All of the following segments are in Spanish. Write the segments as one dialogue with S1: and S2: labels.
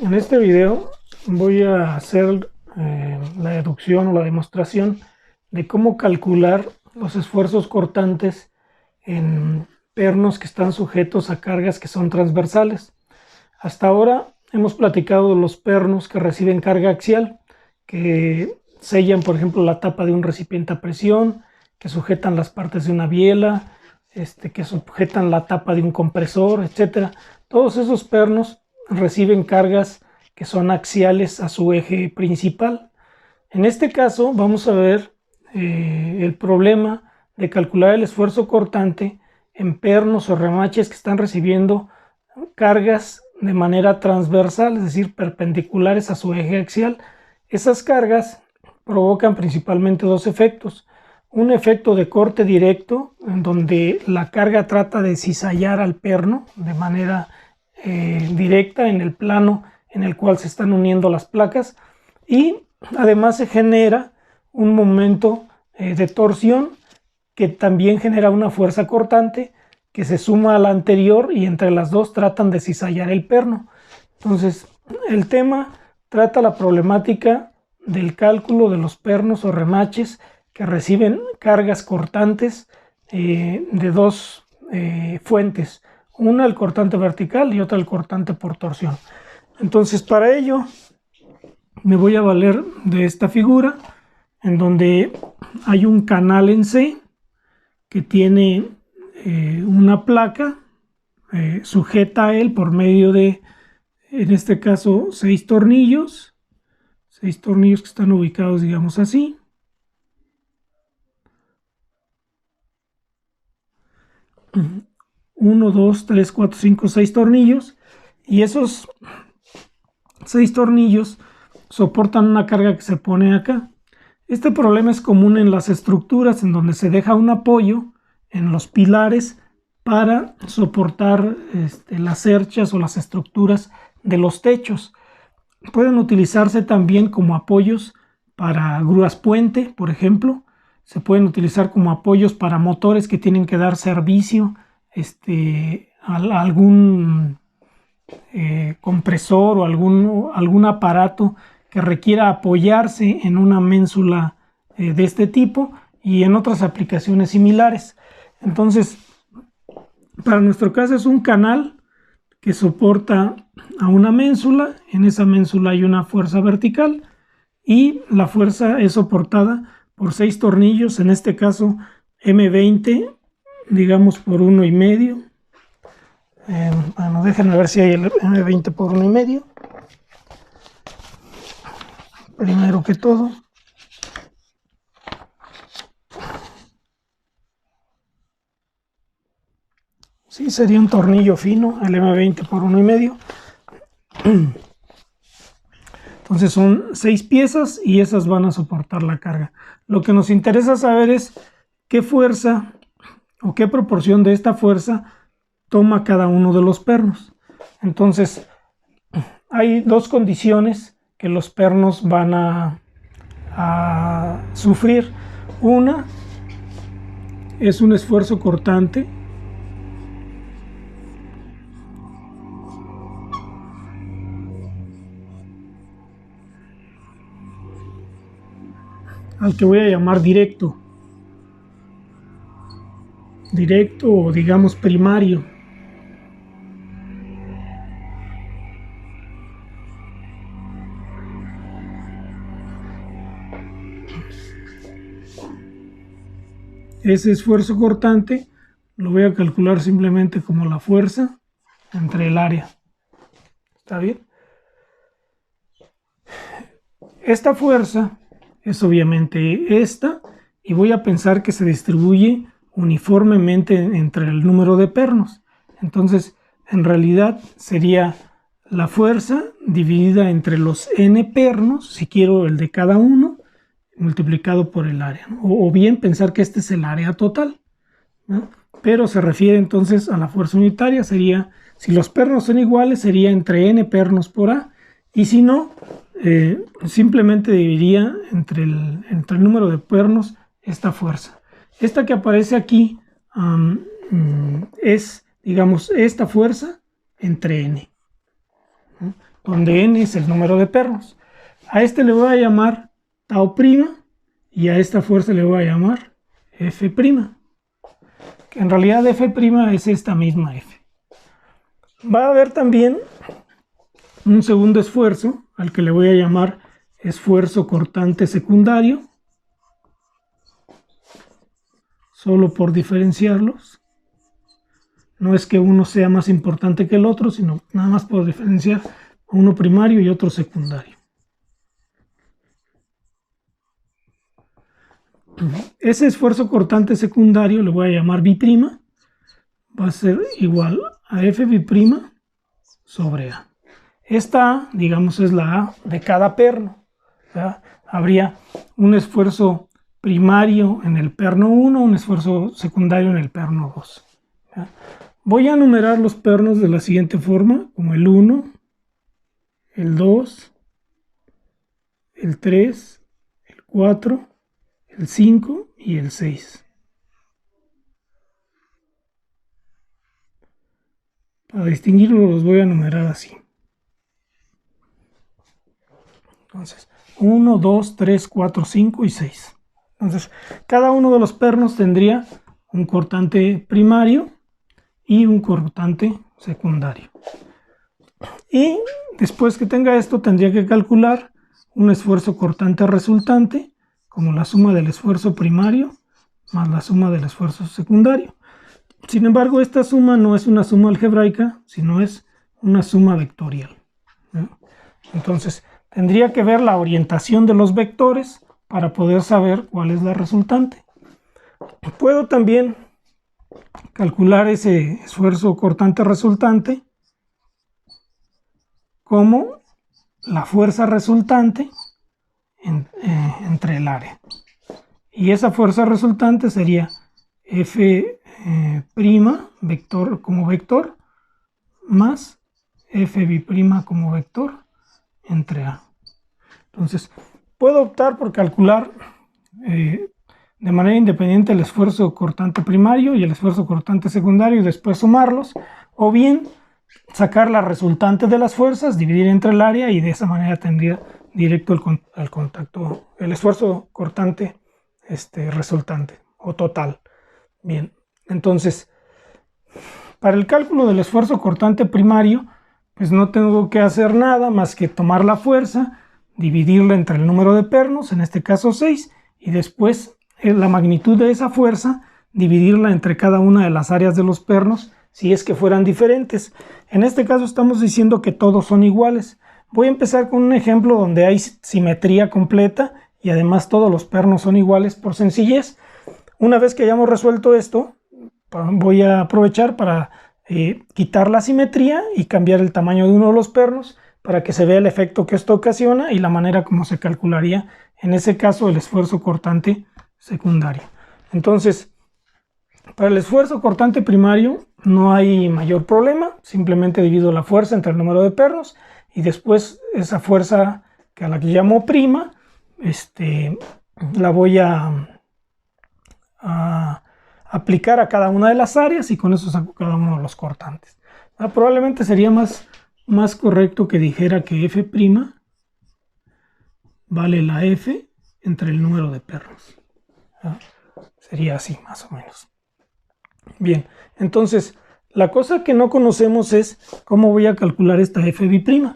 S1: En este video voy a hacer la deducción o la demostración de cómo calcular los esfuerzos cortantes en pernos que están sujetos a cargas que son transversales. Hasta ahora hemos platicado de los pernos que reciben carga axial, que sellan, por ejemplo, la tapa de un recipiente a presión, que sujetan las partes de una biela, que sujetan la tapa de un compresor, etc. Todos esos pernos reciben cargas que son axiales a su eje principal. En este caso vamos a ver el problema de calcular el esfuerzo cortante en pernos o remaches que están recibiendo cargas de manera transversal, es decir, perpendiculares a su eje axial. Esas cargas provocan principalmente dos efectos. Un efecto de corte directo, en donde la carga trata de cizallar al perno de manera directa en el plano en el cual se están uniendo las placas, y además se genera un momento de torsión que también genera una fuerza cortante que se suma a la anterior, y entre las dos tratan de cizallar el perno. Entonces el tema trata la problemática del cálculo de los pernos o remaches que reciben cargas cortantes de dos fuentes, una el cortante vertical y otra el cortante por torsión. Entonces, para ello me voy a valer de esta figura en donde hay un canal en C que tiene una placa sujeta a él por medio de, en este caso, 6 tornillos que están ubicados, digamos así. Uno, dos, tres, cuatro, cinco, 6 tornillos, y esos 6 tornillos soportan una carga que se pone acá. Este problema es común en las estructuras en donde se deja un apoyo en los pilares para soportar las cerchas o las estructuras de los techos. Pueden utilizarse también como apoyos para grúas puente, por ejemplo. Se pueden utilizar como apoyos para motores que tienen que dar servicio a algún compresor o algún aparato que requiera apoyarse en una ménsula de este tipo, y en otras aplicaciones similares. Entonces, para nuestro caso es un canal que soporta a una ménsula. En esa ménsula hay una fuerza vertical y la fuerza es soportada por 6 tornillos, en este caso M20, digamos por 1,5. Bueno, déjenme ver si hay el M20 por 1,5. Primero que todo, sí, sería un tornillo fino, el M20 por 1,5. Entonces son 6 piezas y esas van a soportar la carga. Lo que nos interesa saber es qué fuerza o qué proporción de esta fuerza toma cada uno de los pernos. Entonces hay dos condiciones que los pernos van a sufrir. Una es un esfuerzo cortante al que voy a llamar directo o digamos primario. Ese esfuerzo cortante lo voy a calcular simplemente como la fuerza entre el área. ¿Está bien? Esta fuerza es obviamente esta, y voy a pensar que se distribuye uniformemente entre el número de pernos. Entonces, en realidad sería la fuerza dividida entre los n pernos, si quiero el de cada uno, multiplicado por el área, ¿no? O bien pensar que este es el área total, ¿no? Pero se refiere entonces a la fuerza unitaria. Sería, si los pernos son iguales, sería entre n pernos por a, y si no, simplemente dividiría entre el número de pernos esta fuerza. Esta que aparece aquí es, digamos, esta fuerza entre n. donde n es el número de pernos. A este le voy a llamar tau' y a esta fuerza le voy a llamar F', que en realidad F' es esta misma F. Va a haber también un segundo esfuerzo al que le voy a llamar esfuerzo cortante secundario, solo por diferenciarlos. No es que uno sea más importante que el otro, sino nada más por diferenciar uno primario y otro secundario. Ese esfuerzo cortante secundario le voy a llamar B', va a ser igual a F'B' sobre A. Esta A, digamos, es la A de cada perno. ¿Verdad? Habría un esfuerzo primario en el perno 1, un esfuerzo secundario en el perno 2. ¿Verdad? Voy a numerar los pernos de la siguiente forma, como el 1, el 2, el 3, el 4, el 5 y el 6. Para distinguirlo los voy a numerar así. Entonces, 1, 2, 3, 4, 5 y 6. Entonces, cada uno de los pernos tendría un cortante primario y un cortante secundario. Y después que tenga esto, tendría que calcular un esfuerzo cortante resultante, como la suma del esfuerzo primario más la suma del esfuerzo secundario. Sin embargo, esta suma no es una suma algebraica, sino es una suma vectorial. Entonces, tendría que ver la orientación de los vectores para poder saber cuál es la resultante. Puedo también calcular ese esfuerzo cortante resultante como la fuerza resultante entre el área. Y esa fuerza resultante sería F' vector como vector más F'B' como vector entre A. Entonces, puedo optar por calcular de manera independiente el esfuerzo cortante primario y el esfuerzo cortante secundario y después sumarlos, o bien sacar la resultante de las fuerzas, dividir entre el área y de esa manera tendría directo el contacto, el esfuerzo cortante resultante o total. Bien, entonces, para el cálculo del esfuerzo cortante primario, pues no tengo que hacer nada más que tomar la fuerza, dividirla entre el número de pernos, en este caso 6, y después la magnitud de esa fuerza, dividirla entre cada una de las áreas de los pernos, si es que fueran diferentes. En este caso estamos diciendo que todos son iguales. Voy a empezar con un ejemplo donde hay simetría completa y además todos los pernos son iguales por sencillez. Una vez que hayamos resuelto esto, voy a aprovechar para quitar la simetría y cambiar el tamaño de uno de los pernos para que se vea el efecto que esto ocasiona y la manera como se calcularía en ese caso el esfuerzo cortante secundario. Entonces, para el esfuerzo cortante primario no hay mayor problema, simplemente divido la fuerza entre el número de pernos y después esa fuerza a la que llamo prima, la voy a aplicar a cada una de las áreas y con eso saco cada uno de los cortantes. Probablemente sería más correcto que dijera que F' vale la F entre el número de pernos. Sería así más o menos. Bien, entonces la cosa que no conocemos es cómo voy a calcular esta F'B'.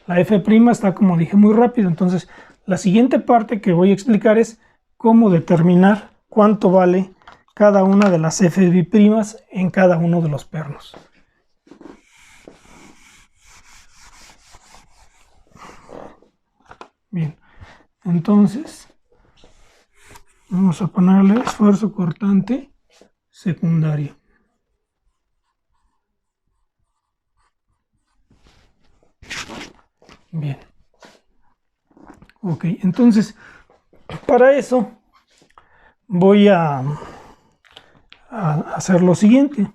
S1: La F' está, como dije, muy rápido. Entonces la siguiente parte que voy a explicar es cómo determinar cuánto vale cada una de las F'B' en cada uno de los pernos. Bien, entonces vamos a ponerle esfuerzo cortante secundario. Bien. Ok, entonces para eso voy a hacer lo siguiente.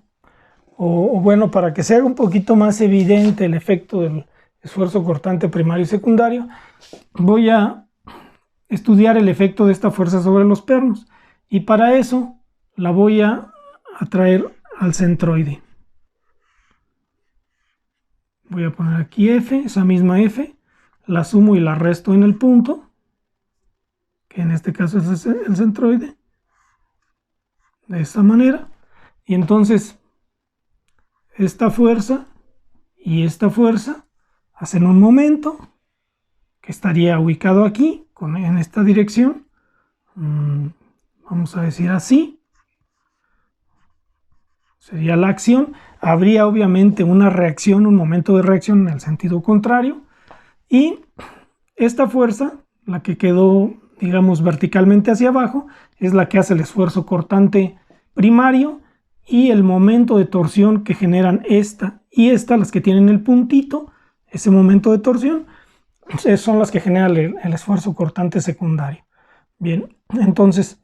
S1: O bueno, para que se haga un poquito más evidente el efecto del esfuerzo cortante primario y secundario, voy a estudiar el efecto de esta fuerza sobre los pernos. Y para eso la voy a traer al centroide. Voy a poner aquí F, esa misma F, la sumo y la resto en el punto, que en este caso es el centroide, de esta manera. Y entonces esta fuerza y esta fuerza hacen un momento que estaría ubicado aquí, en esta dirección. Vamos a decir así. Sería la acción. Habría obviamente una reacción, un momento de reacción en el sentido contrario. Y esta fuerza, la que quedó, digamos, verticalmente hacia abajo, es la que hace el esfuerzo cortante primario, y el momento de torsión que generan esta y esta, las que tienen el puntito, ese momento de torsión, son las que generan el esfuerzo cortante secundario. Bien, entonces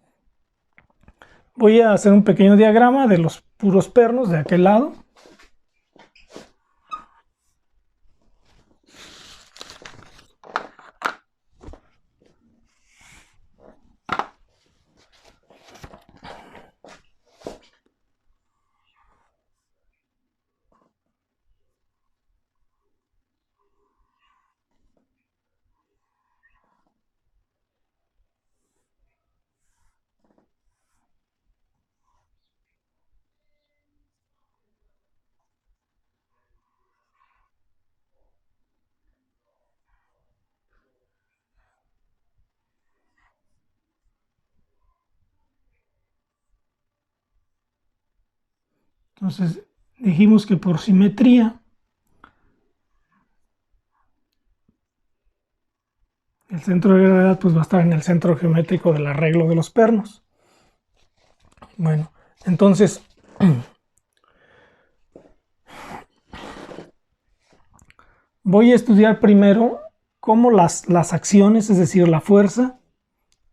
S1: voy a hacer un pequeño diagrama de los puros pernos de aquel lado. Entonces dijimos que por simetría el centro de gravedad pues va a estar en el centro geométrico del arreglo de los pernos. Bueno, entonces voy a estudiar primero cómo las acciones, es decir, la fuerza,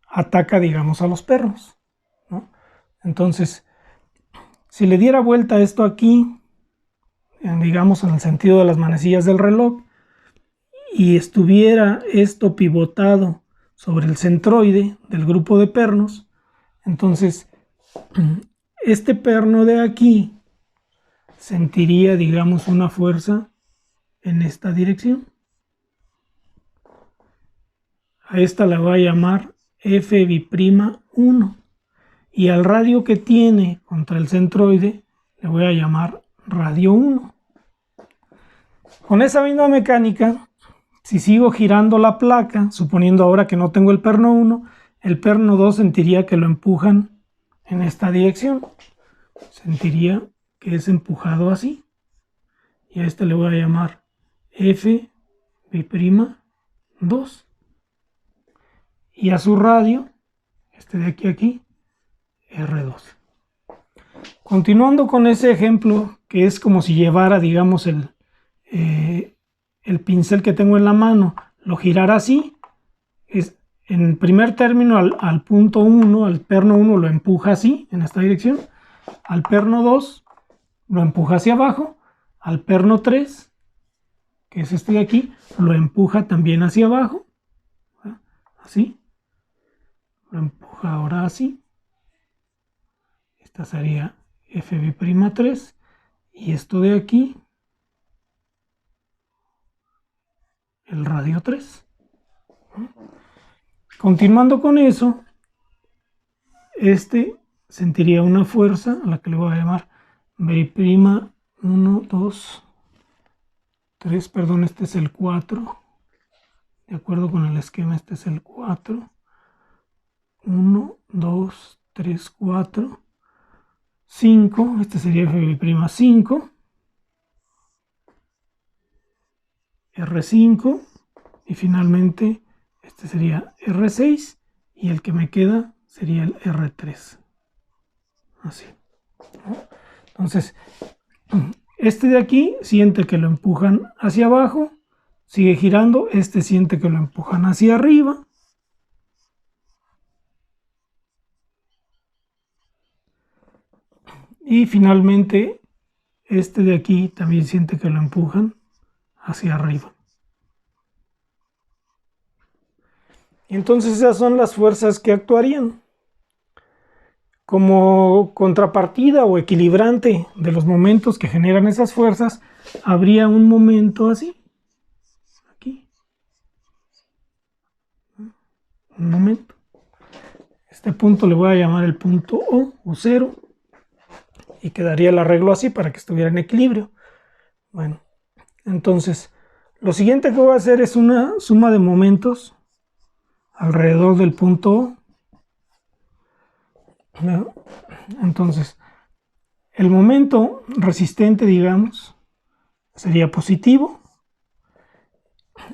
S1: ataca, digamos, a los pernos, ¿no? Entonces, si le diera vuelta esto aquí, digamos en el sentido de las manecillas del reloj, y estuviera esto pivotado sobre el centroide del grupo de pernos, entonces este perno de aquí sentiría, digamos, una fuerza en esta dirección. A esta la voy a llamar F'1, y al radio que tiene contra el centroide le voy a llamar radio 1. Con esa misma mecánica, si sigo girando la placa, suponiendo ahora que no tengo el perno 1, el perno 2 sentiría que lo empujan en esta dirección. Sentiría que es empujado así. Y a este le voy a llamar F'2. Y a su radio, este de aquí a aquí, R2. Continuando con ese ejemplo, que es como si llevara, digamos, el pincel que tengo en la mano, lo girara así, es en primer término al punto 1, al perno 1 lo empuja así, en esta dirección, al perno 2 lo empuja hacia abajo, al perno 3, que es este de aquí, lo empuja también hacia abajo, así, lo empuja ahora así. Esta sería F'B'3, y esto de aquí, el radio 3. Continuando con eso, este sentiría una fuerza a la que le voy a llamar B'1, 2, 3, perdón, este es el 4. De acuerdo con el esquema, este es el 4. 1, 2, 3, 4. 5, este sería F'B'5. R5, y finalmente este sería R6, y el que me queda sería el R3, así, ¿no? Entonces este de aquí siente que lo empujan hacia abajo, sigue girando, este siente que lo empujan hacia arriba, y finalmente este de aquí también siente que lo empujan hacia arriba. Y entonces esas son las fuerzas que actuarían. Como contrapartida o equilibrante de los momentos que generan esas fuerzas, habría un momento así, aquí, un momento. Este punto le voy a llamar el punto O 0, y quedaría el arreglo así para que estuviera en equilibrio. Bueno, entonces, lo siguiente que voy a hacer es una suma de momentos alrededor del punto O. Entonces, el momento resistente, digamos, sería positivo,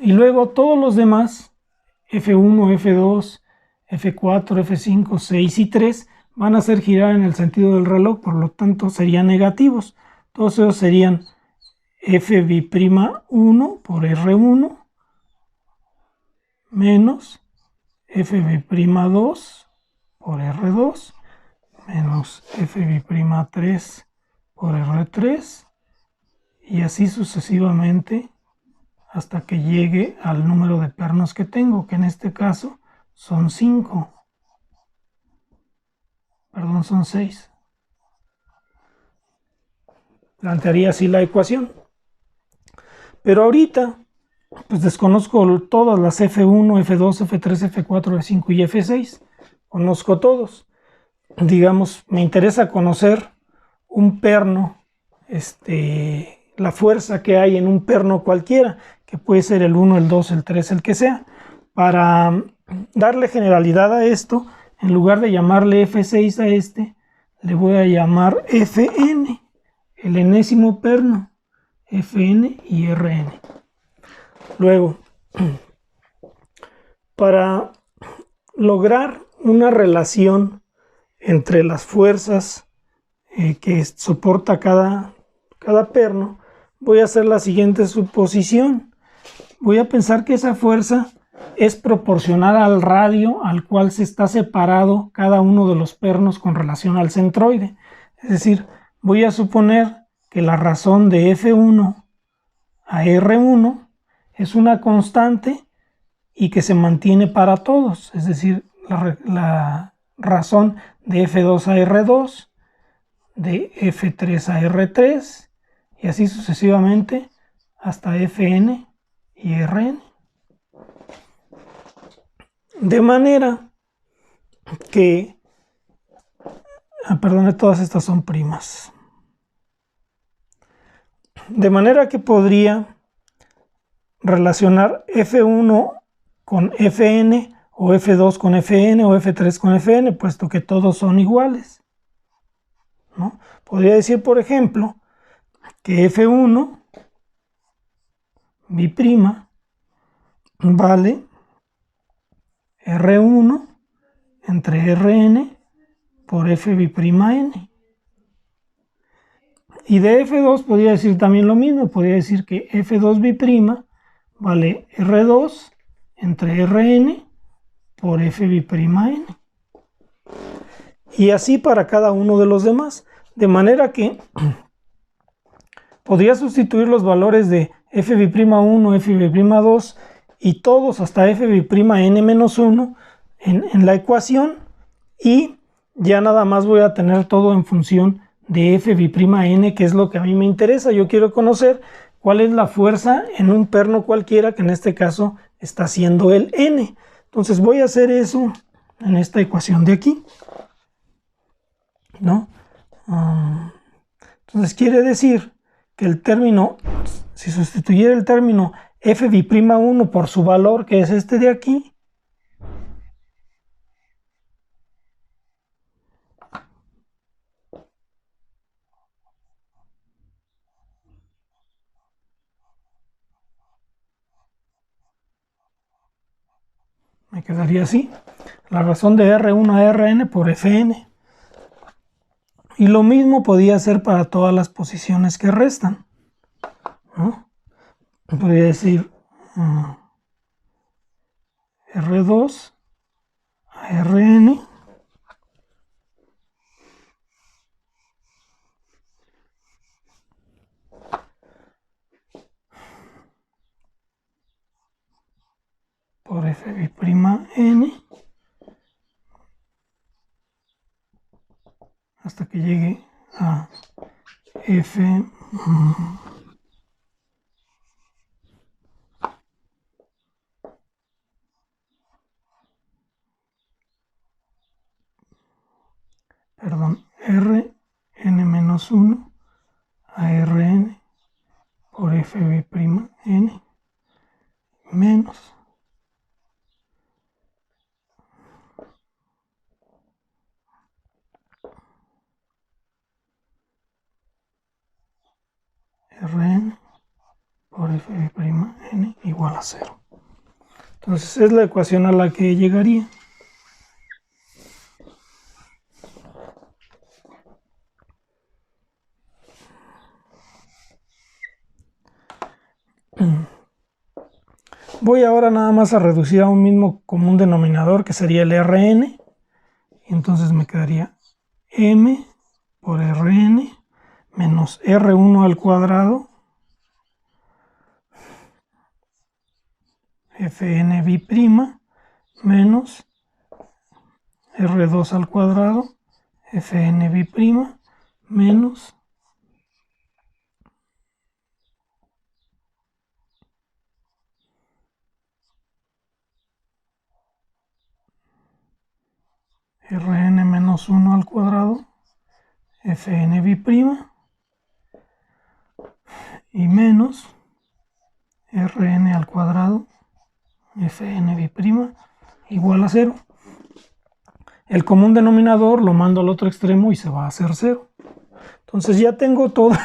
S1: y luego todos los demás, F1, F2, F4, F5, 6 y 3, van a hacer girar en el sentido del reloj, por lo tanto serían negativos. Todos ellos serían F'B'1 por R1 menos F'B'2 por R2 menos F'B'3 por R3, y así sucesivamente hasta que llegue al número de pernos que tengo, que en este caso son 5. Perdón, son 6. Plantearía así la ecuación. Pero ahorita, pues desconozco todas las F1, F2, F3, F4, F5 y F6. Conozco todos. Digamos, me interesa conocer un perno, la fuerza que hay en un perno cualquiera, que puede ser el 1, el 2, el 3, el que sea. Para darle generalidad a esto, en lugar de llamarle F6 a este, le voy a llamar Fn, el enésimo perno, Fn y Rn. Luego, para lograr una relación entre las fuerzas que soporta cada perno, voy a hacer la siguiente suposición. Voy a pensar que esa fuerza es proporcional al radio al cual se está separado cada uno de los pernos con relación al centroide. Es decir, voy a suponer que la razón de F1 a R1 es una constante y que se mantiene para todos. Es decir, la razón de F2 a R2, de F3 a R3, y así sucesivamente hasta Fn y Rn. De manera que, perdón, todas estas son primas. De manera que podría relacionar F1 con Fn, o F2 con Fn, o F3 con Fn, puesto que todos son iguales, ¿no? Podría decir, por ejemplo, que F1 bi'prima vale R1 entre Rn por F'B'N. Y de F2 podría decir también lo mismo, podría decir que F2B' vale R2 entre Rn por F'B'N. Y así para cada uno de los demás. De manera que podría sustituir los valores de F'B'1, F'B'2 y todos hasta F'B'N-1 en la ecuación, y ya nada más voy a tener todo en función de F'B'N, que es lo que a mí me interesa. Yo quiero conocer cuál es la fuerza en un perno cualquiera, que en este caso está siendo el N. Entonces voy a hacer eso en esta ecuación de aquí, ¿no? Entonces quiere decir que el término, si sustituyera el término F'B'1 por su valor, que es este de aquí, me quedaría así, la razón de R1 a Rn por Fn. Y lo mismo podía hacer para todas las posiciones que restan, ¿no? Podría decir R2 a Rn por F'B'N llegue a F Rn-1 a Rn por Fb' n menos Rn por Fb' igual a 0. Entonces es la ecuación a la que llegaría. Voy ahora nada más a reducir a un mismo común denominador, que sería el Rn. Y entonces me quedaría m por Rn menos R1 al cuadrado Fnb' menos R2 al cuadrado Fnb' menos Rn menos 1 al cuadrado Fnb' y menos Rn al cuadrado Fnb' igual a 0. El común denominador lo mando al otro extremo y se va a hacer 0. Entonces ya tengo todos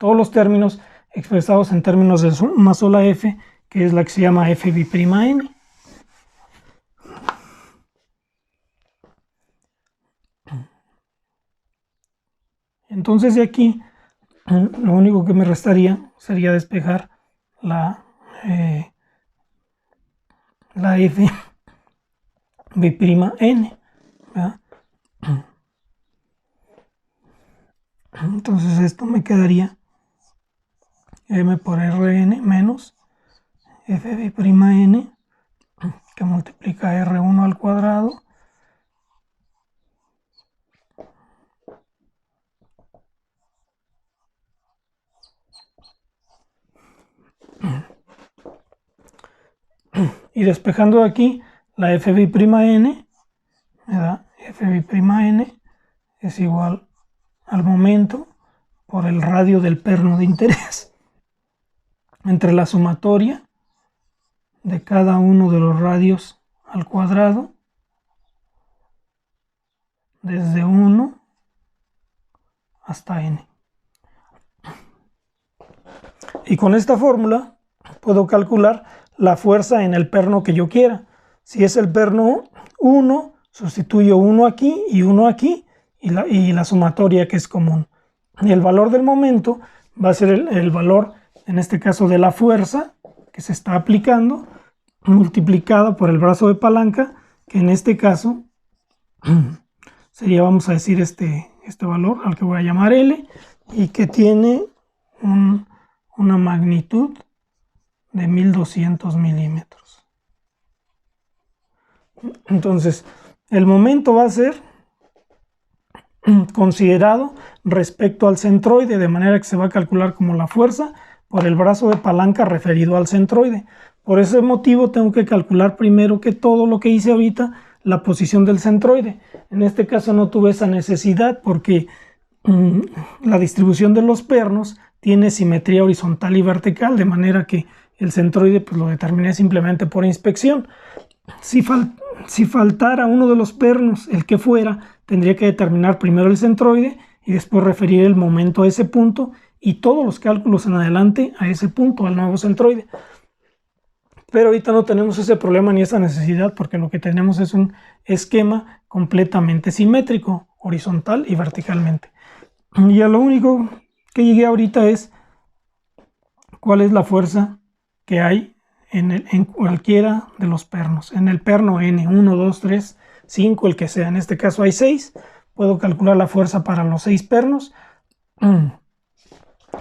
S1: los términos expresados en términos de una sola f, que es la que se llama Fb'(n). Entonces de aquí lo único que me restaría sería despejar la Fb'(n), ¿verdad? Entonces esto me quedaría m por Rn menos Fb'(n), que multiplica R1 al cuadrado y despejando de aquí la Fb'(n), ¿verdad? Fb'(n) es igual al momento por el radio del perno de interés entre la sumatoria de cada uno de los radios al cuadrado desde 1 hasta n. Y con esta fórmula puedo calcular la fuerza en el perno que yo quiera. Si es el perno 1, sustituyo 1 aquí y 1 aquí y la sumatoria que es común. Y el valor del momento va a ser el valor, en este caso, de la fuerza que se está aplicando, multiplicada por el brazo de palanca, que en este caso sería, vamos a decir, este valor al que voy a llamar L, y que tiene una magnitud de 1200 milímetros. Entonces, el momento va a ser considerado respecto al centroide, de manera que se va a calcular como la fuerza por el brazo de palanca referido al centroide. Por ese motivo tengo que calcular primero que todo lo que hice ahorita, la posición del centroide. En este caso no tuve esa necesidad porque la distribución de los pernos tiene simetría horizontal y vertical, de manera que el centroide pues lo determiné simplemente por inspección. Si faltara uno de los pernos, el que fuera, tendría que determinar primero el centroide y después referir el momento a ese punto y todos los cálculos en adelante a ese punto, al nuevo centroide. Pero ahorita no tenemos ese problema ni esa necesidad, porque lo que tenemos es un esquema completamente simétrico, horizontal y verticalmente. Y a lo único que llegué ahorita es cuál es la fuerza que hay en cualquiera de los pernos. En el perno n, 1, 2, 3, 5, el que sea. En este caso hay 6. Puedo calcular la fuerza para los 6 pernos.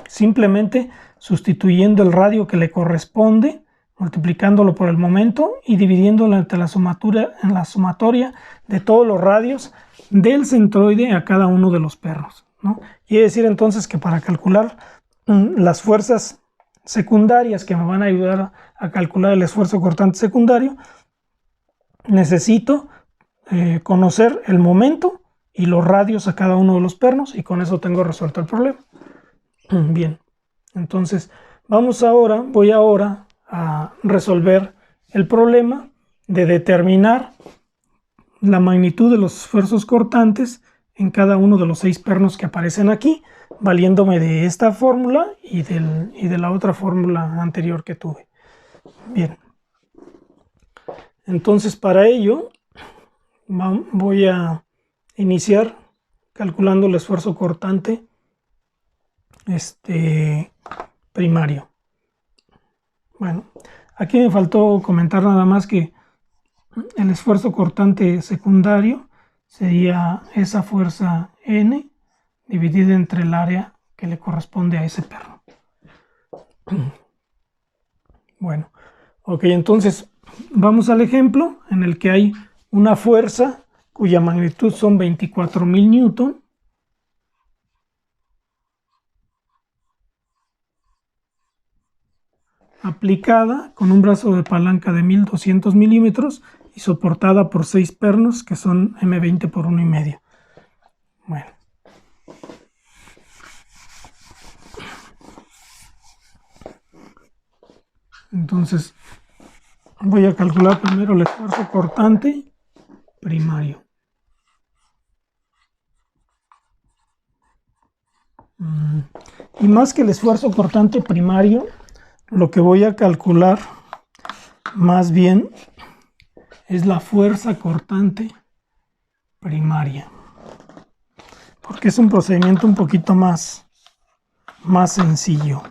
S1: Simplemente sustituyendo el radio que le corresponde multiplicándolo por el momento y dividiéndolo entre la sumatoria de todos los radios del centroide a cada uno de los pernos, ¿no? Quiere decir entonces que para calcular las fuerzas secundarias que me van a ayudar a calcular el esfuerzo cortante secundario, necesito conocer el momento y los radios a cada uno de los pernos, y con eso tengo resuelto el problema. Bien, entonces voy ahora a resolver el problema de determinar la magnitud de los esfuerzos cortantes en cada uno de los 6 pernos que aparecen aquí, valiéndome de esta fórmula y de la otra fórmula anterior que tuve. Bien, entonces para ello voy a iniciar calculando el esfuerzo cortante primario. Bueno, aquí me faltó comentar nada más que el esfuerzo cortante secundario sería esa fuerza N dividida entre el área que le corresponde a ese perno. Bueno, ok, entonces vamos al ejemplo en el que hay una fuerza cuya magnitud son 24.000 newton aplicada con un brazo de palanca de 1200 milímetros y soportada por 6 pernos que son M20 por 1,5. Bueno. Entonces voy a calcular primero el esfuerzo cortante primario. Y más que el esfuerzo cortante primario, lo que voy a calcular más bien es la fuerza cortante primaria, porque es un procedimiento un poquito más sencillo.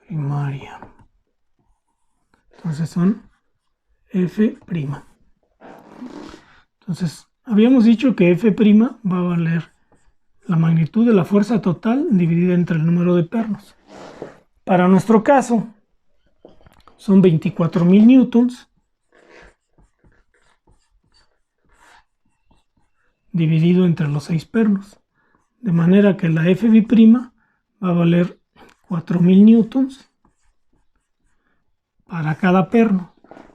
S1: Primaria. Entonces son F'. Entonces habíamos dicho que F' va a valer la magnitud de la fuerza total dividida entre el número de pernos. Para nuestro caso son 24.000 newtons dividido entre los 6 pernos, de manera que la F'B' va a valer 4.000 newtons para cada perno.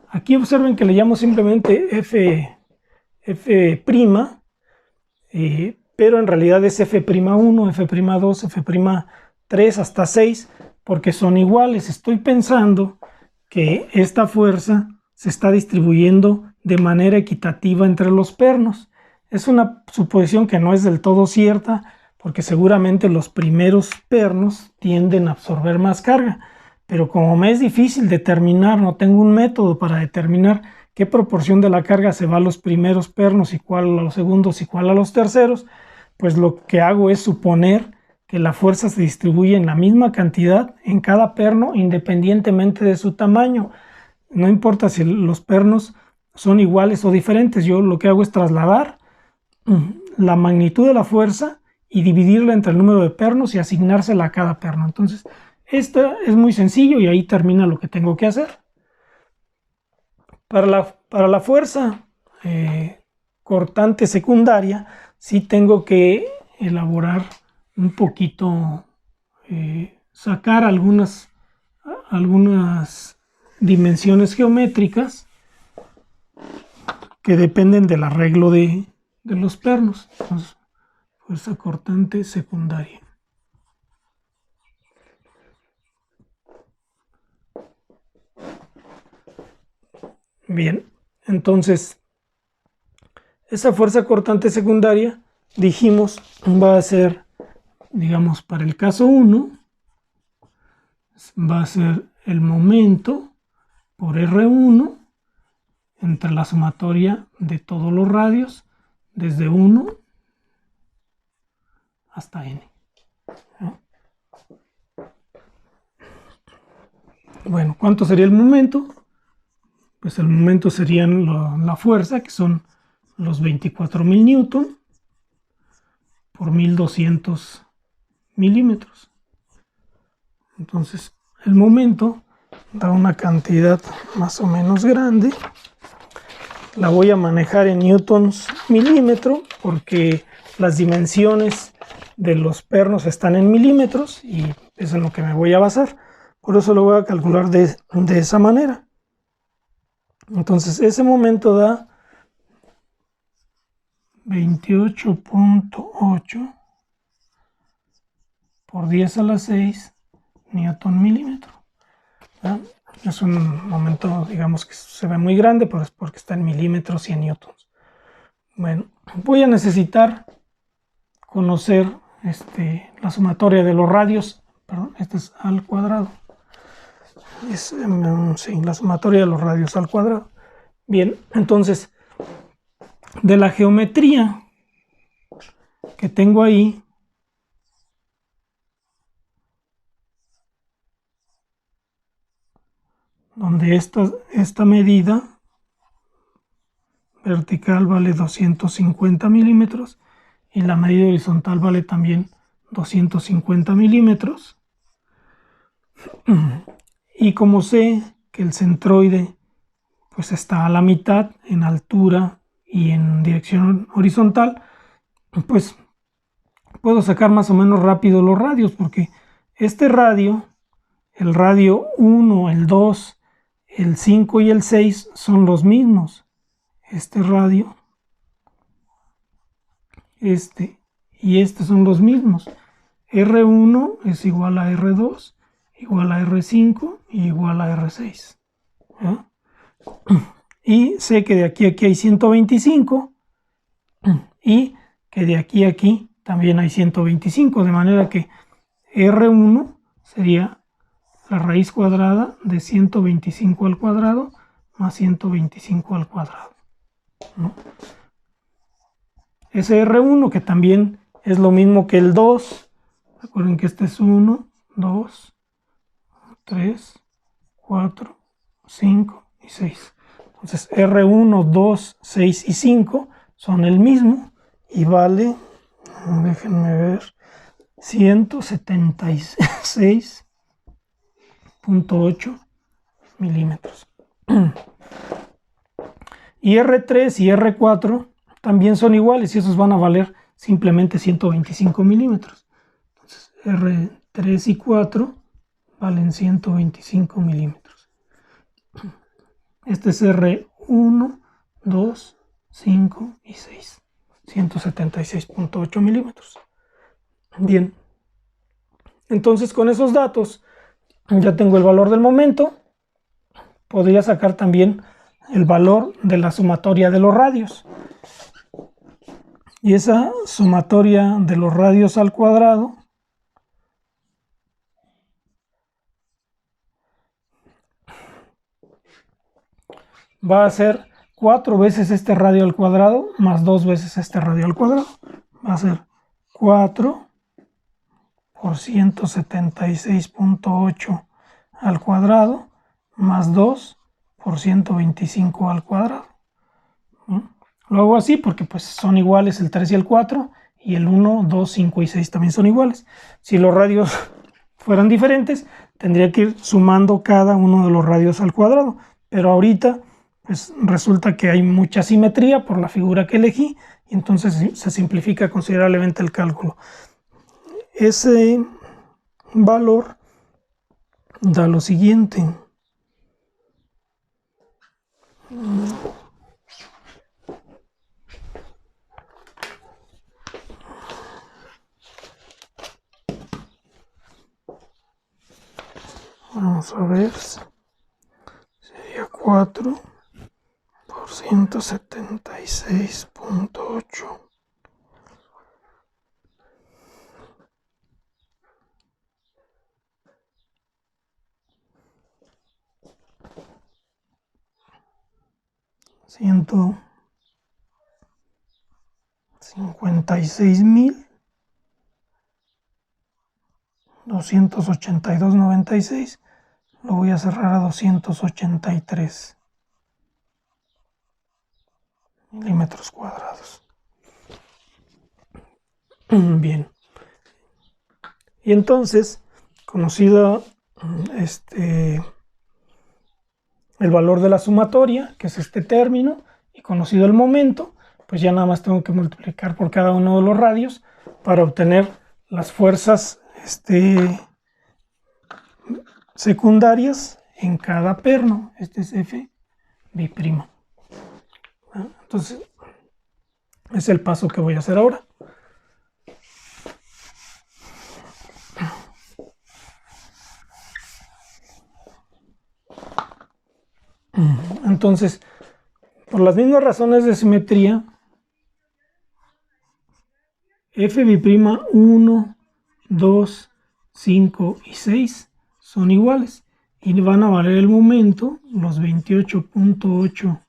S1: Aquí observen que le llamo simplemente F', pero en realidad es F'1, F'2, F'3 hasta 6, porque son iguales. Estoy pensando que esta fuerza se está distribuyendo de manera equitativa entre los pernos. Es una suposición que no es del todo cierta, porque seguramente los primeros pernos tienden a absorber más carga, pero como me es difícil determinar, no tengo un método para determinar qué proporción de la carga se va a los primeros pernos y cuál a los segundos y cuál a los terceros, pues lo que hago es suponer que la fuerza se distribuye en la misma cantidad en cada perno independientemente de su tamaño. No importa si los pernos son iguales o diferentes, yo lo que hago es trasladar la magnitud de la fuerza y dividirla entre el número de pernos y asignársela a cada perno. Entonces, esto es muy sencillo y ahí termina lo que tengo que hacer. Para la fuerza cortante secundaria, sí tengo que elaborar un poquito, sacar algunas dimensiones geométricas que dependen del arreglo de los pernos. Entonces, fuerza cortante secundaria. Bien, entonces esa fuerza cortante secundaria, dijimos, va a ser, digamos, para el caso 1, va a ser el momento por R1 entre la sumatoria de todos los radios desde 1 hasta N. Bueno, ¿cuánto sería el momento? Pues el momento serían la fuerza, que son los 24.000 newton, por 1200 milímetros. Entonces el momento da una cantidad más o menos grande. La voy a manejar en newtons milímetro porque las dimensiones de los pernos están en milímetros y es en lo que me voy a basar. Por eso lo voy a calcular de esa manera. Entonces ese momento da 28.8 por 10 a la 6 newton milímetro. ¿Verdad? Es un momento, digamos, que se ve muy grande, pero es porque está en milímetros y en newtons. Bueno, voy a necesitar conocer la sumatoria de los radios. Perdón, este es al cuadrado. Sí, la sumatoria de los radios al cuadrado. Bien, entonces, de la geometría que tengo ahí, donde esta medida vertical vale 250 milímetros y la medida horizontal vale también 250 milímetros. Y como sé que el centroide pues está a la mitad en altura y en dirección horizontal, pues puedo sacar más o menos rápido los radios, porque este radio, el radio 1, el 2, el 5 y el 6 son los mismos. Este radio, y son los mismos. R1 es igual a R2, igual a R5 y igual a R6. ¿Eh? Y sé que de aquí a aquí hay 125 y que de aquí a aquí también hay 125, de manera que R1 sería la raíz cuadrada de 125 al cuadrado más 125 al cuadrado, ¿no? Ese R1 que también es lo mismo que el 2, recuerden que este es 1, 2, 3, 4, 5 y 6. Entonces R1, 2, 6 y 5 son el mismo y vale, déjenme ver, 176.8 milímetros. Y R3 y R4 también son iguales y esos van a valer simplemente 125 milímetros. Entonces R3 y 4 valen 125 milímetros. Este es R1, 2, 5 y 6. 176.8 milímetros. Bien. Entonces con esos datos ya tengo el valor del momento. Podría sacar también el valor de la sumatoria de los radios. Y esa sumatoria de los radios al cuadrado va a ser 4 veces este radio al cuadrado más 2 veces este radio al cuadrado. Va a ser 4 por 176.8 al cuadrado más 2 por 125 al cuadrado. Lo hago así porque pues son iguales el 3 y el 4 y el 1, 2, 5 y 6 también son iguales. Si los radios fueran diferentes, tendría que ir sumando cada uno de los radios al cuadrado. Pero ahorita pues resulta que hay mucha simetría por la figura que elegí y entonces se simplifica considerablemente el cálculo. Ese valor da lo siguiente. Vamos a ver, sería 4 por 176.8. $156.282.96. Lo voy a cerrar a 283 milímetros cuadrados. Bien. Y entonces, conocido el valor de la sumatoria, que es este término, y conocido el momento, pues ya nada más tengo que multiplicar por cada uno de los radios para obtener las fuerzas secundarias en cada perno. Este es F B'. Entonces, es el paso que voy a hacer ahora. Entonces, por las mismas razones de simetría, F'B'1, 2, 5 y 6 son iguales y van a valer el momento, los 28.8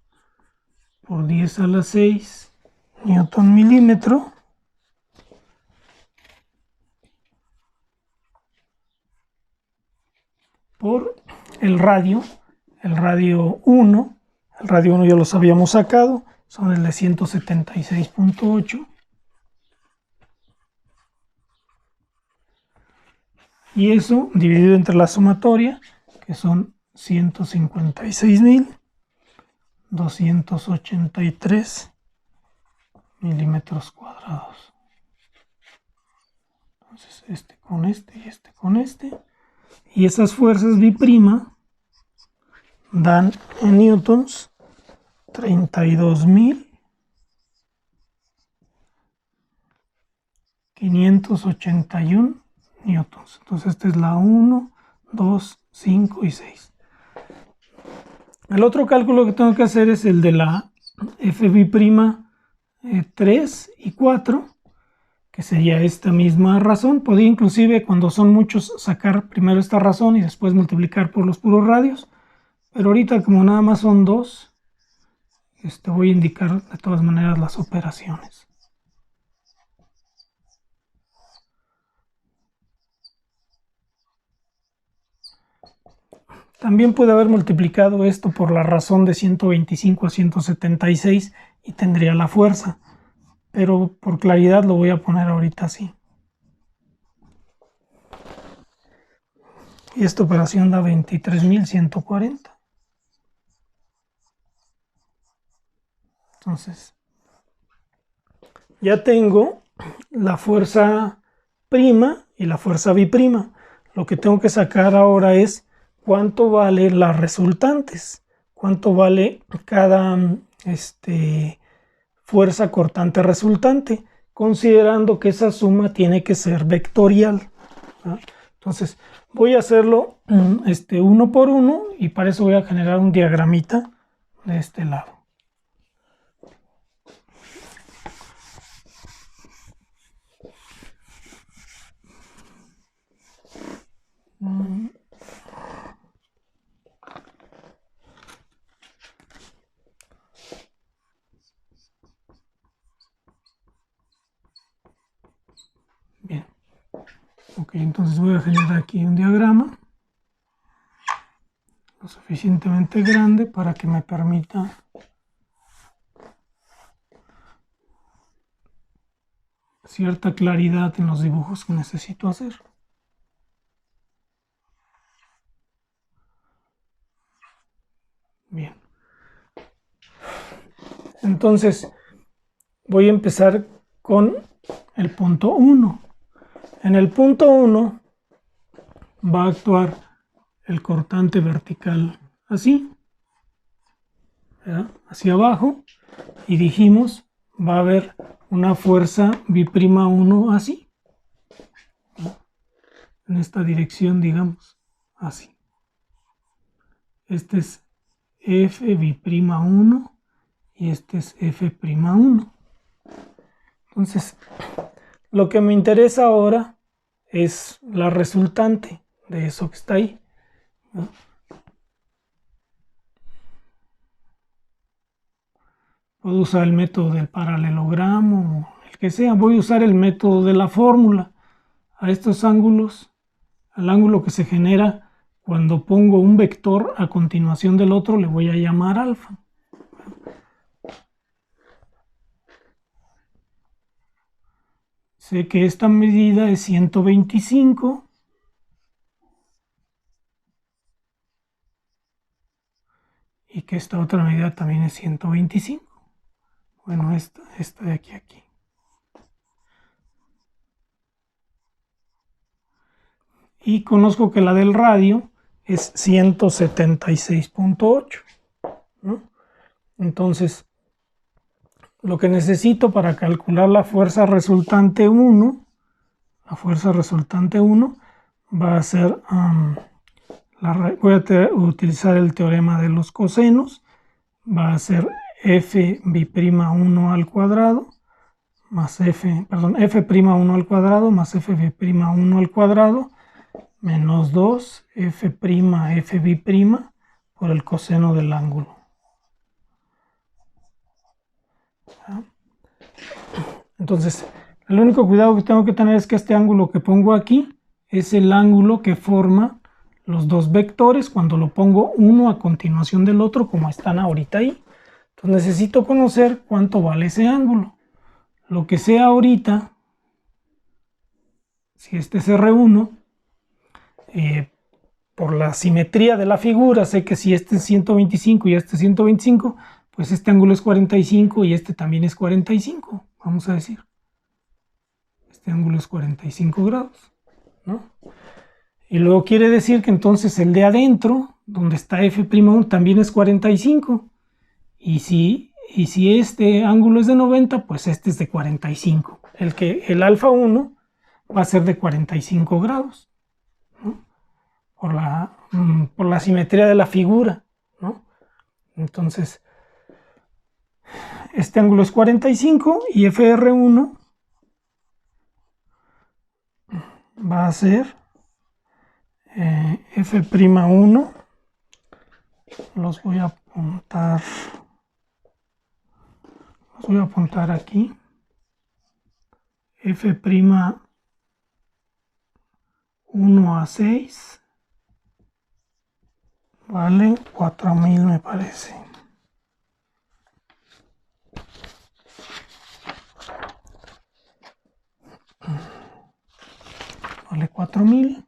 S1: por 10 a la 6 newton milímetro por el radio 1. El radio 1 ya los habíamos sacado, son el de 176.8. Y eso dividido entre la sumatoria, que son 156.283 milímetros cuadrados. Entonces este con este y este con este. Y esas fuerzas B' dan en newtons 32.581 newtons. Entonces esta es la 1, 2, 5 y 6. El otro cálculo que tengo que hacer es el de la F'B' 3 y 4, que sería esta misma razón. Podría inclusive, cuando son muchos, sacar primero esta razón y después multiplicar por los puros radios, pero ahorita como nada más son dos, voy a indicar de todas maneras las operaciones. También puede haber multiplicado esto por la razón de 125 a 176 y tendría la fuerza, pero por claridad lo voy a poner ahorita así. Y esta operación da 23.140. Entonces, ya tengo la fuerza prima y la fuerza B'. Lo que tengo que sacar ahora es cuánto vale las resultantes, cuánto vale cada fuerza cortante resultante, considerando que esa suma tiene que ser vectorial, ¿no? Entonces voy a hacerlo uno por uno y para eso voy a generar un diagramita de este lado. Bien, ok, entonces voy a generar aquí un diagrama lo suficientemente grande para que me permita cierta claridad en los dibujos que necesito hacer. Bien, entonces voy a empezar con el punto 1. En el punto 1 va a actuar el cortante vertical así, ¿verdad? Hacia abajo, y dijimos va a haber una fuerza B'1 así, ¿no? En esta dirección, digamos, así. Este es F'B'1 y este es F'1. Entonces, lo que me interesa ahora es la resultante de eso que está ahí, ¿no? Puedo usar el método del paralelogramo o el que sea. Voy a usar el método de la fórmula. A estos ángulos, al ángulo que se genera cuando pongo un vector a continuación del otro, le voy a llamar alfa. sé que esta medida es 125. Y que esta otra medida también es 125. Bueno, esta de aquí a aquí. Y conozco que la del radio es 176.8, ¿no? Entonces, lo que necesito para calcular la fuerza resultante 1, va a ser, voy a utilizar el teorema de los cosenos, va a ser f'1 al cuadrado más f'1 al cuadrado más f'1 al cuadrado menos 2 f'b' por el coseno del ángulo. Entonces, el único cuidado que tengo que tener es que este ángulo que pongo aquí es el ángulo que forma los dos vectores cuando lo pongo uno a continuación del otro, como están ahorita ahí. Entonces necesito conocer cuánto vale ese ángulo. Lo que sea ahorita, si este es R1, por la simetría de la figura, sé que si este es 125 y este es 125, pues este ángulo es 45 y este también es 45, vamos a decir. Este ángulo es 45 grados, ¿no? Y luego quiere decir que entonces el de adentro, donde está f'1, también es 45. Y si este ángulo es de 90, pues este es de 45. El alfa 1 va a ser de 45 grados, ¿no? Por la simetría de la figura, ¿no? Entonces, este ángulo es 45 y FR1 va a ser F'1, los voy a apuntar aquí, F'1 a 6, vale 4000 me parece. Vale 4000.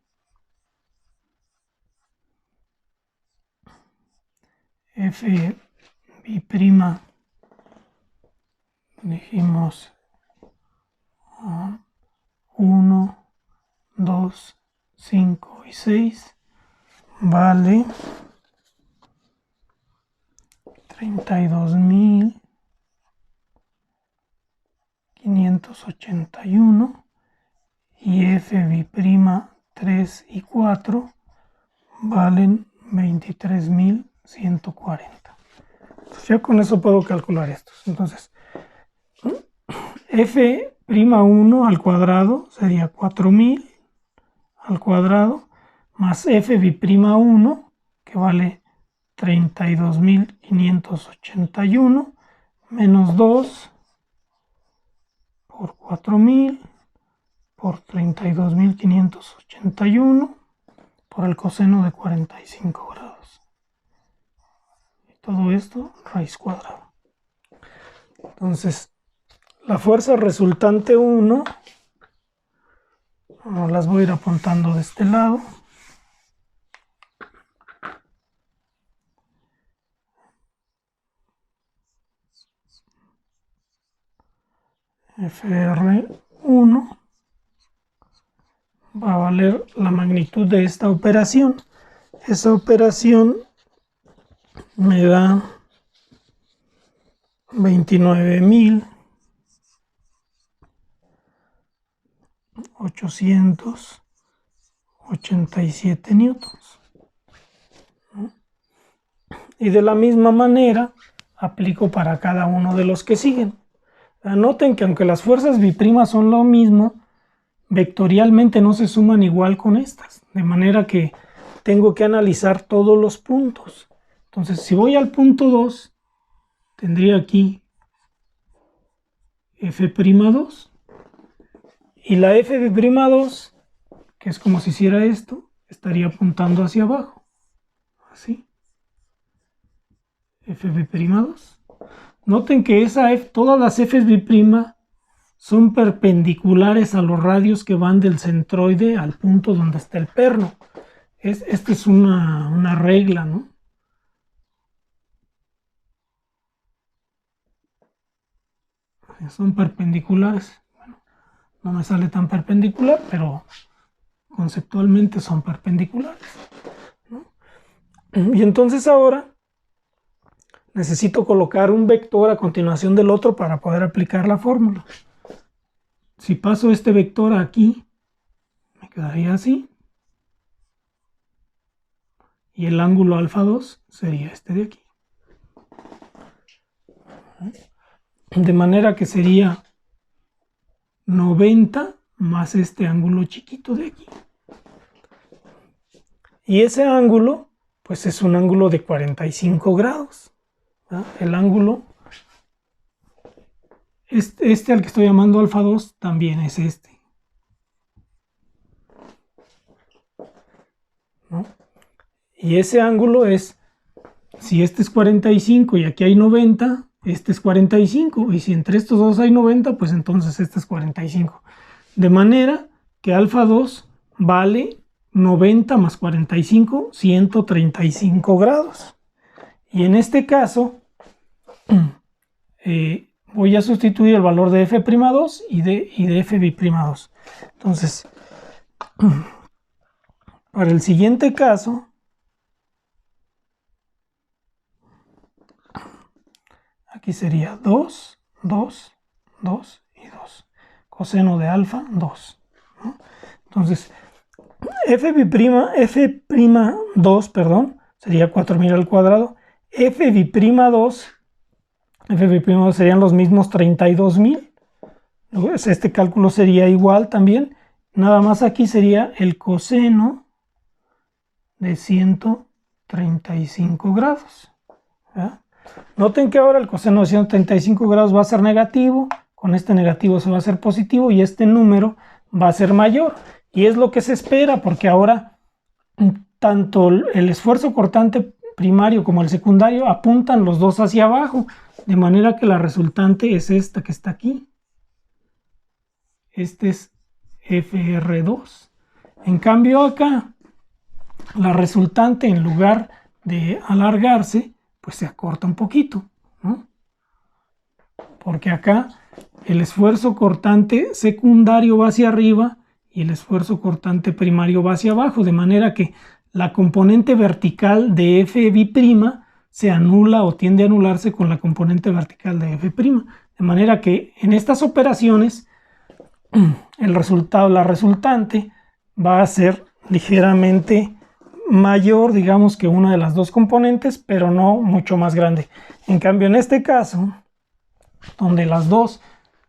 S1: F', dijimos 1, 2, 5 y 6, vale 32.581 y F', 3 y 4 valen 23.140. Entonces ya con eso puedo calcular estos. Entonces, F'1 al cuadrado sería 4000 al cuadrado más F'1 que vale 32.581 menos 2 por 4000 por 32.581 por el coseno de 45 grados. Y todo esto raíz cuadrada. Entonces, la fuerza resultante 1, las voy a ir apuntando de este lado. FR1 va a valer la magnitud de esta operación. Esa operación me da 29.887 newtons. Y de la misma manera aplico para cada uno de los que siguen. Noten que aunque las fuerzas biprimas son lo mismo, vectorialmente no se suman igual con estas, de manera que tengo que analizar todos los puntos. Entonces, si voy al punto 2, tendría aquí F'2 y la F'2, que es como si hiciera esto, estaría apuntando hacia abajo, así. F'2. Noten que todas las F's' son perpendiculares a los radios que van del centroide al punto donde está el perno. Esta es una regla, ¿no? Son perpendiculares. Bueno, no me sale tan perpendicular, pero conceptualmente son perpendiculares, ¿no? Y entonces ahora necesito colocar un vector a continuación del otro para poder aplicar la fórmula. Si paso este vector aquí, me quedaría así. Y el ángulo alfa 2 sería este de aquí. De manera que sería 90 más este ángulo chiquito de aquí. Y ese ángulo, pues es un ángulo de 45 grados. ¿Ah? El ángulo, este al que estoy llamando alfa 2, también es este, ¿no? Y ese ángulo es, si este es 45 y aquí hay 90, este es 45. Y si entre estos dos hay 90, pues entonces este es 45. De manera que alfa 2 vale 90 más 45, 135 grados. Y en este caso, voy a sustituir el valor de f'2 y de f'B'2. Entonces, para el siguiente caso, aquí sería 2, 2, 2 y 2. Coseno de alfa, 2, ¿no? Entonces, f'2, perdón, sería 4000 al cuadrado. f'B'2 serían los mismos 32.000. Este cálculo sería igual también. Nada más aquí sería el coseno de 135 grados. ¿Verdad? Noten que ahora el coseno de 135 grados va a ser negativo. Con este negativo se va a hacer positivo y este número va a ser mayor. Y es lo que se espera, porque ahora tanto el esfuerzo cortante primario como el secundario apuntan los dos hacia abajo, de manera que la resultante es esta que está aquí. Este es FR2. En cambio acá, la resultante, en lugar de alargarse, pues se acorta un poquito, ¿no? Porque acá el esfuer'zo cortante secundario va hacia arriba y el esfuerzo cortante primario va hacia abajo, de manera que la componente vertical de F'B' se anula o tiende a anularse con la componente vertical de F'. De manera que en estas operaciones el resultado, la resultante, va a ser ligeramente mayor, digamos, que una de las dos componentes, pero no mucho más grande. En cambio, en este caso, donde las dos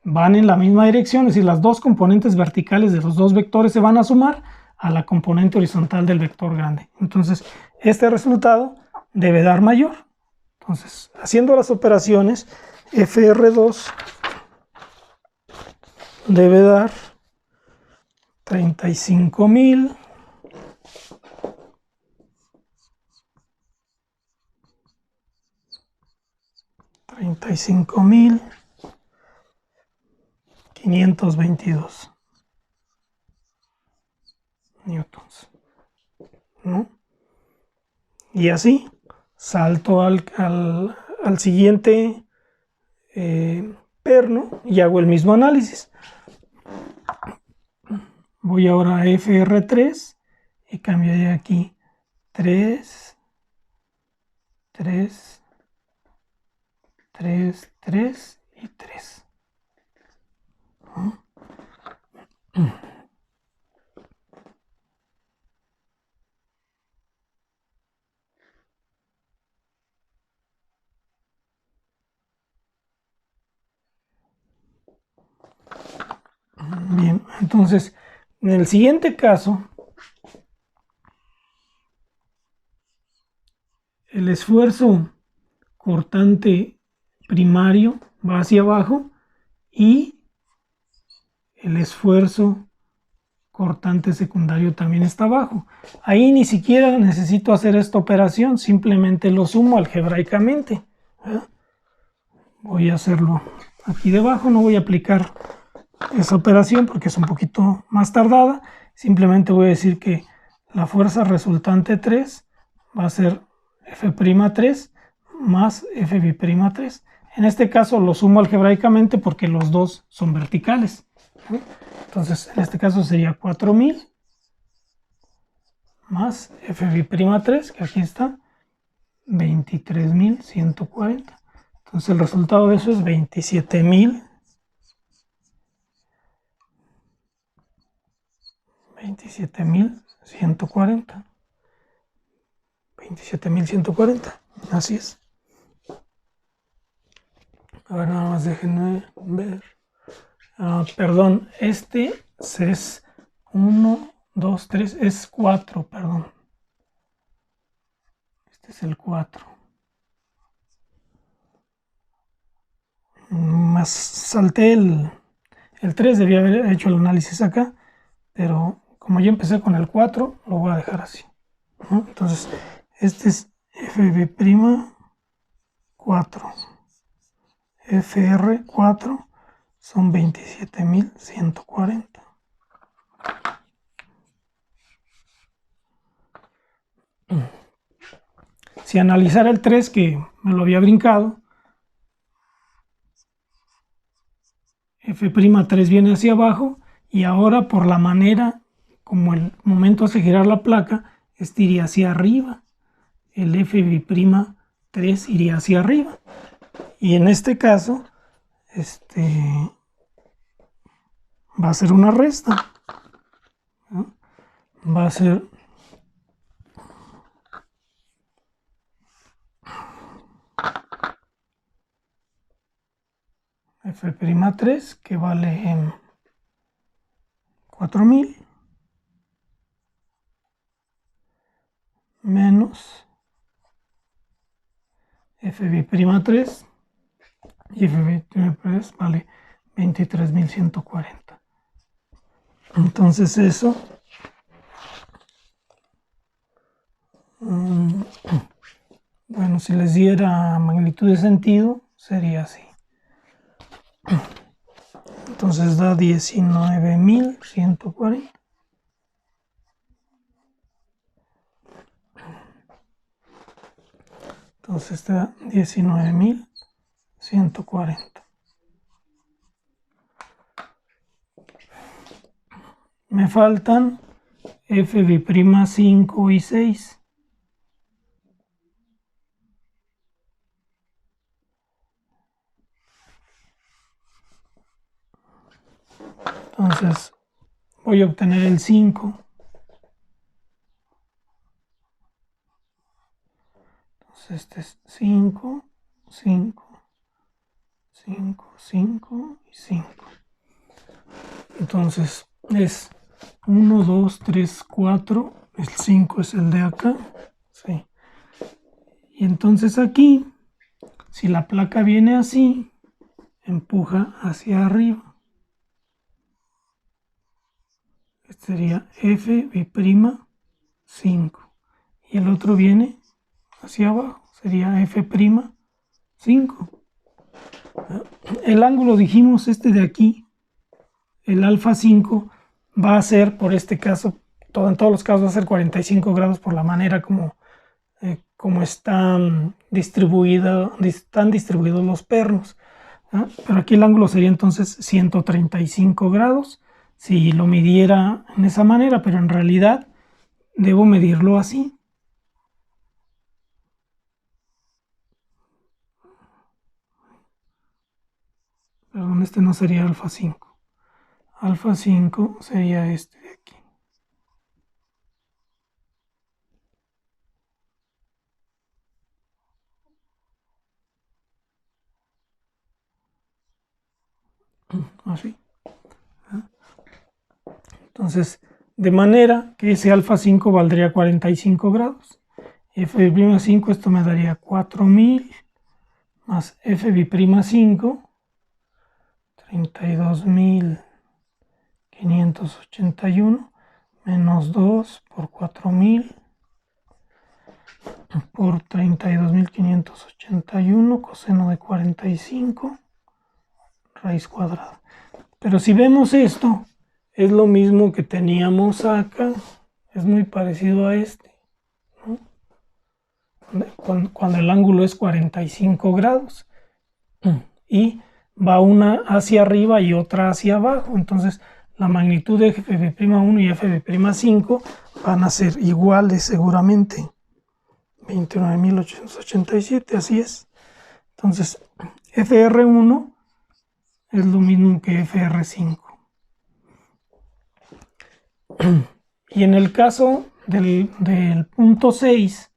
S1: van en la misma dirección, es decir, las dos componentes verticales de los dos vectores se van a sumar a la componente horizontal del vector grande. Entonces, este resultado debe dar mayor. Entonces, haciendo las operaciones, FR2 debe dar 35.000 522 newtons, ¿no? Y así salto al siguiente perno y hago el mismo análisis. Voy ahora a FR3 y cambiaré aquí 3, 3, 3, 3 y 3. Bien, entonces, en el siguiente caso, el esfuerzo cortante primario va hacia abajo y el esfuerzo cortante secundario también está abajo. Ahí ni siquiera necesito hacer esta operación, simplemente lo sumo algebraicamente. Voy a hacerlo aquí debajo, no voy a aplicar esa operación porque es un poquito más tardada. Simplemente voy a decir que la fuerza resultante 3 va a ser F'3 más F'B'3. En este caso lo sumo algebraicamente porque los dos son verticales. Entonces en este caso sería 4000 más F'B'3, que aquí está, 23.140. Entonces el resultado de eso es 27.140. 27.140, así es. A ver, nada más déjenme ver. Perdón, este es 1, 2, 3, es 4, perdón. Este es el 4. Más salté el 3, debía haber hecho el análisis acá, pero como ya empecé con el 4, lo voy a dejar así. Entonces, este es Fb'4, Fr4 son 27.140. Si analizara el 3, que me lo había brincado, F'3 viene hacia abajo y ahora por la manera como el momento hace girar la placa, este iría hacia arriba. El F'B'3 iría hacia arriba. Y en este caso, va a ser una resta. ¿No? Va a ser F'3, que vale 4000 menos F'B'3, y F'B'3 vale 23.140. Entonces eso, bueno, si les diera magnitud de sentido, sería así. Entonces da 19.140. Entonces da 19.140. Me faltan F'B'5 y 6. Entonces voy a obtener el 5. Entonces este es 5, 5, 5, 5 y 5. Entonces es 1, 2, 3, 4. El 5 es el de acá. Sí. Y entonces aquí, si la placa viene así, empuja hacia arriba. Este sería F'B'5. Y el otro viene hacia abajo. Sería F'5. El ángulo, dijimos, este de aquí, el alfa 5, va a ser, por este caso, en todos los casos va a ser 45 grados por la manera como están distribuidos los pernos. Pero aquí el ángulo sería entonces 135 grados si lo midiera en esa manera, pero en realidad debo medirlo así. Perdón, este no sería alfa 5. Alfa 5 sería este de aquí. Así. Entonces, de manera que ese alfa 5 valdría 45 grados. F'B'5, esto me daría 4000 más F'B'5, 32.581 menos 2 por 4000 por 32.581 coseno de 45 raíz cuadrada. Pero si vemos esto, es lo mismo que teníamos acá, es muy parecido a este, ¿no? Cuando el ángulo es 45 grados y va una hacia arriba y otra hacia abajo, entonces la magnitud de fb'1 y fb'5 van a ser iguales seguramente. 29.887, así es. Entonces FR1 es lo mismo que FR5. Y en el caso del punto 6,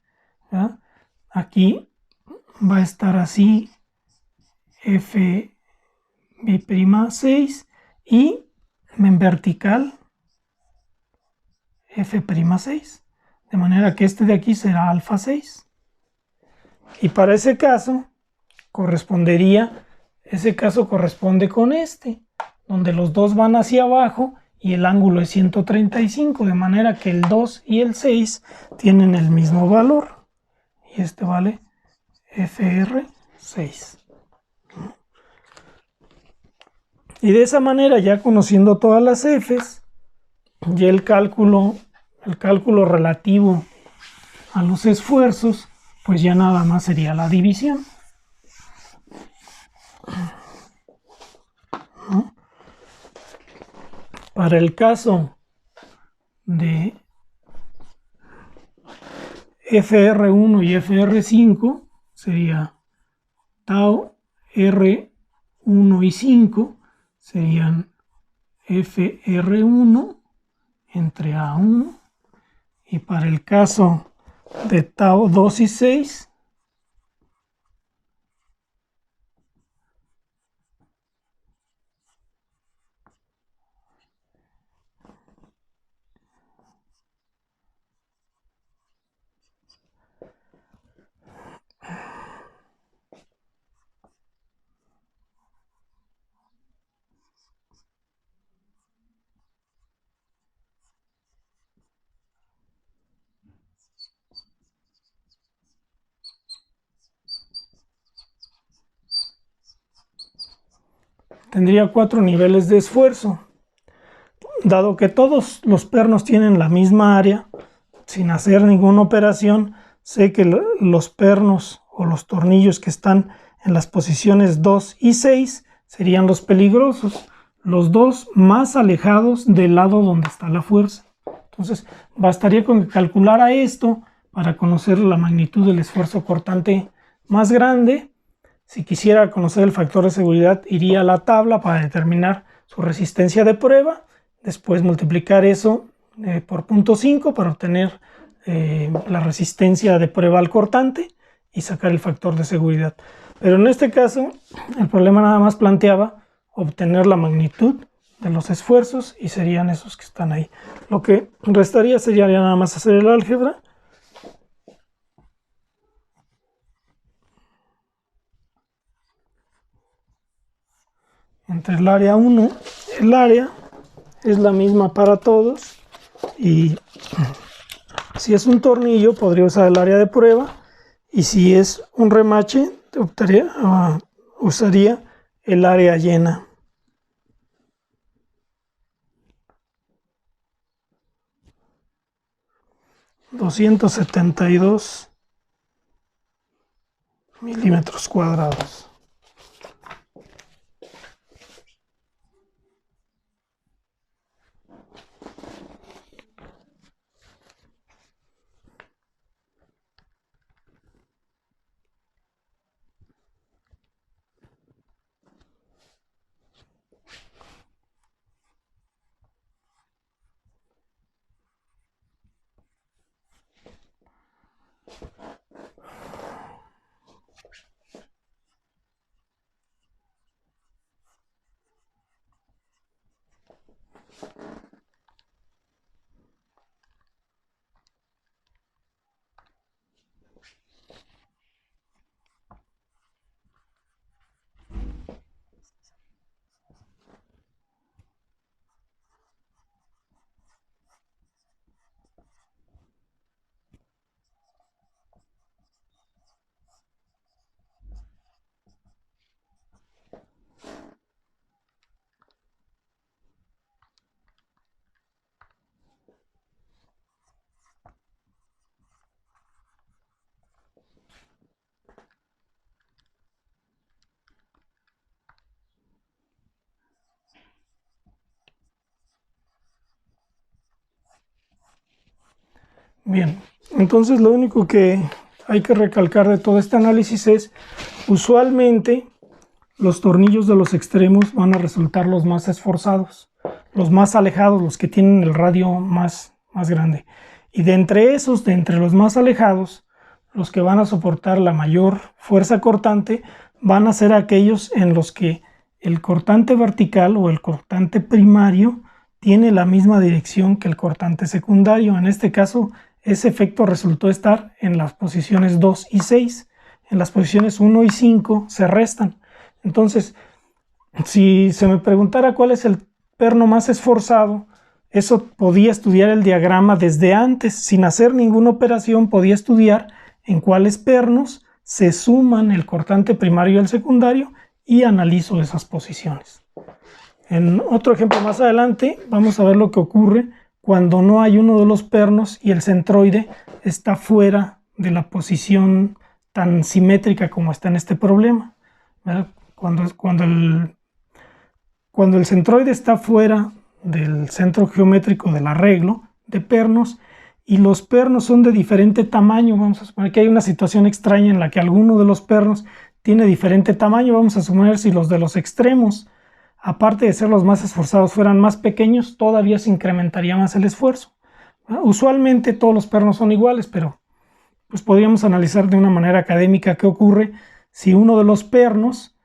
S1: ¿verdad? Aquí va a estar así F'B'6 y en vertical F'6. De manera que este de aquí será alfa 6. Y para ese caso corresponde con este, donde los dos van hacia abajo y el ángulo es 135, de manera que el 2 y el 6 tienen el mismo valor. Y este vale FR6. Y de esa manera, ya conociendo todas las Fs, ya el cálculo relativo a los esfuerzos, pues ya nada más sería la división, ¿no? Para el caso de FR1 y FR5 sería tau R1 y 5 serían FR1 entre A1, y para el caso de tau 2 y 6 tendría 4 niveles de esfuerzo. Dado que todos los pernos tienen la misma área, sin hacer ninguna operación, sé que los pernos o los tornillos que están en las posiciones 2 y 6 serían los peligrosos, los dos más alejados del lado donde está la fuerza. Entonces, bastaría con que calculara esto para conocer la magnitud del esfuerzo cortante más grande. Si quisiera conocer el factor de seguridad, iría a la tabla para determinar su resistencia de prueba, después multiplicar eso por 0.5 para obtener la resistencia de prueba al cortante y sacar el factor de seguridad. Pero en este caso, el problema nada más planteaba obtener la magnitud de los esfuerzos y serían esos que están ahí. Lo que restaría sería ya nada más hacer el álgebra. Entre el área 1, el área es la misma para todos, y si es un tornillo podría usar el área de prueba, y si es un remache usaría el área llena. ...272 milímetros cuadrados. Bien, entonces lo único que hay que recalcar de todo este análisis es, usualmente los tornillos de los extremos van a resultar los más esforzados, los más alejados, los que tienen el radio más grande. Y de entre los más alejados, los que van a soportar la mayor fuerza cortante van a ser aquellos en los que el cortante vertical o el cortante primario tiene la misma dirección que el cortante secundario. En este caso, ese efecto resultó estar en las posiciones 2 y 6. En las posiciones 1 y 5 se restan. Entonces, si se me preguntara cuál es el perno más esforzado, eso podía estudiar el diagrama desde antes. Sin hacer ninguna operación, podía estudiar en cuáles pernos se suman el cortante primario y el secundario y analizo esas posiciones. En otro ejemplo más adelante vamos a ver lo que ocurre cuando no hay uno de los pernos y el centroide está fuera de la posición tan simétrica como está en este problema. Cuando el centroide está fuera del centro geométrico del arreglo de pernos y los pernos son de diferente tamaño, vamos a suponer que hay una situación extraña en la que alguno de los pernos tiene diferente tamaño, vamos a suponer si los de los extremos, aparte de ser los más esforzados, fueran más pequeños, todavía se incrementaría más el esfuerzo. Usualmente todos los pernos son iguales, pero pues podríamos analizar de una manera académica qué ocurre si uno de los pernos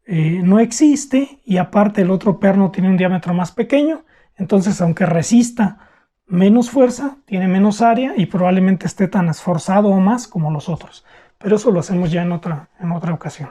S1: no existe y aparte el otro perno tiene un diámetro más pequeño. Entonces, aunque resista menos fuerza, tiene menos área y probablemente esté tan esforzado o más como los otros. Pero eso lo hacemos ya en otra ocasión.